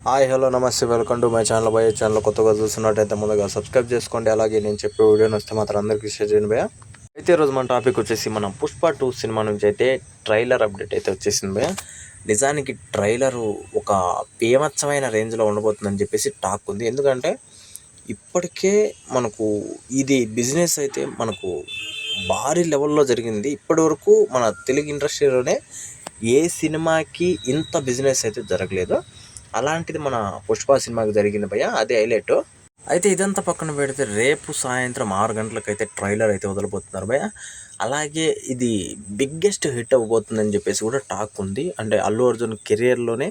Hi hello నమస్తే welcome to my channel భయ. Channel కొత్తగా చూస్తున్నట్టయితే ముందుగా సబ్స్క్రైబ్ చేసుకోండి. అలాగే నేను చెప్పే వీడియోని వస్తే మాత్రం అందరికీ షేర్ చేయండి భయ. అయితే ఈరోజు మన టాపిక్ వచ్చేసి మనం పుష్ప 2 సినిమా నుంచి అయితే ట్రైలర్ అప్డేట్ అయితే వచ్చేసింది భయ. నిజానికి ట్రైలరు ఒక పేమచ్చమైన రేంజ్లో ఉండబోతుందని చెప్పేసి టాక్ ఉంది. ఎందుకంటే ఇప్పటికే మనకు ఇది బిజినెస్ అయితే మనకు భారీ లెవెల్లో జరిగింది. ఇప్పటి వరకు మన తెలుగు ఇండస్ట్రీలోనే ఏ సినిమాకి ఇంత బిజినెస్ అయితే జరగలేదు. అలాంటిది మన పుష్ప సినిమాకి జరిగింది భయ్య, అదే హైలైట్. అయితే ఇదంతా పక్కన పెడితే రేపు సాయంత్రం 6 గంటలకైతే ట్రైలర్ అయితే వదలబోతున్నారు భయ్య. అలాగే ఇది బిగ్గెస్ట్ హిట్ అవ్వబోతుందని చెప్పేసి కూడా టాక్ ఉంది. అంటే అల్లు అర్జున్ కెరియర్లోనే,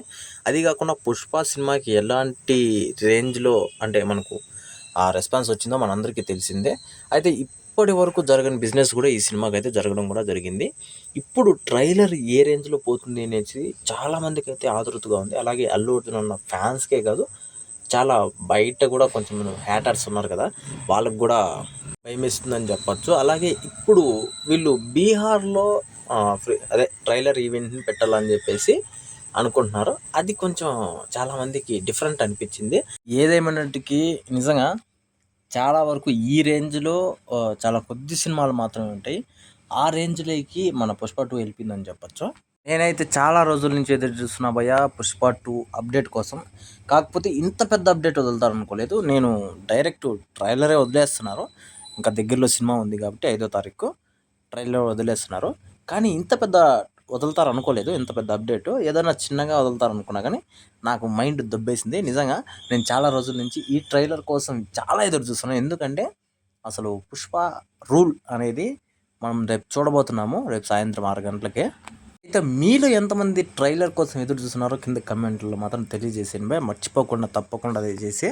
అది కాకుండా పుష్ప సినిమాకి ఎలాంటి రేంజ్లో అంటే మనకు ఆ రెస్పాన్స్ వచ్చిందో మనందరికీ తెలిసిందే. అయితే ఇప్పటి వరకు జరగని బిజినెస్ కూడా ఈ సినిమాకి అయితే జరగడం కూడా జరిగింది. ఇప్పుడు ట్రైలర్ ఏ రేంజ్లో పోతుంది అనేసి చాలామందికి అయితే ఆతృతగా ఉంది. అలాగే అల్లు అర్జున్ అన్న ఫ్యాన్స్కే కాదు, చాలా బయట కూడా కొంచెం హ్యాటర్స్ ఉన్నారు కదా, వాళ్ళకు కూడా భయమేస్తుందని చెప్పచ్చు. అలాగే ఇప్పుడు వీళ్ళు బీహార్లో అదే ట్రైలర్ ఈవెంట్ని పెట్టాలని చెప్పేసి అనుకుంటున్నారు. అది కొంచెం చాలామందికి డిఫరెంట్ అనిపించింది. ఏదేమైనటికి నిజంగా చాలా వరకు ఈ రేంజ్లో చాలా కొద్ది సినిమాలు మాత్రమే ఉంటాయి. ఆ రేంజ్లోకి మన పుష్ప 2 వెళ్ళిపోయిందని చెప్పచ్చు. నేనైతే చాలా రోజుల నుంచి ఎదురు చూస్తున్నా భయ్య పుష్ప 2 అప్డేట్ కోసం. కాకపోతే ఇంత పెద్ద అప్డేట్ వదులుతారు అనుకోలేదు. నేను డైరెక్ట్ ట్రైలరే వదిలేస్తున్నారు. ఇంకా దగ్గరలో సినిమా ఉంది కాబట్టి 5వ తారీఖు ట్రైలర్ వదిలేస్తున్నారు. కానీ ఇంత పెద్ద వదులుతారు అనుకోలేదు. ఇంత పెద్ద అప్డేట్ ఏదైనా చిన్నగా వదులుతారు అనుకున్నా, కానీ నాకు మైండ్ దొబ్బేసింది. నిజంగా నేను చాలా రోజుల నుంచి ఈ ట్రైలర్ కోసం చాలా ఎదురు చూస్తున్నాను. ఎందుకంటే అసలు పుష్ప రూల్ అనేది మనం రేపు చూడబోతున్నాము, రేపు సాయంత్రం 6 గంటలకే. అయితే మీలో ఎంతమంది ట్రైలర్ కోసం ఎదురు చూస్తున్నారో కింద కమెంట్లో మాత్రం తెలియజేసేయండి. మర్చిపోకుండా తప్పకుండా అది చేసి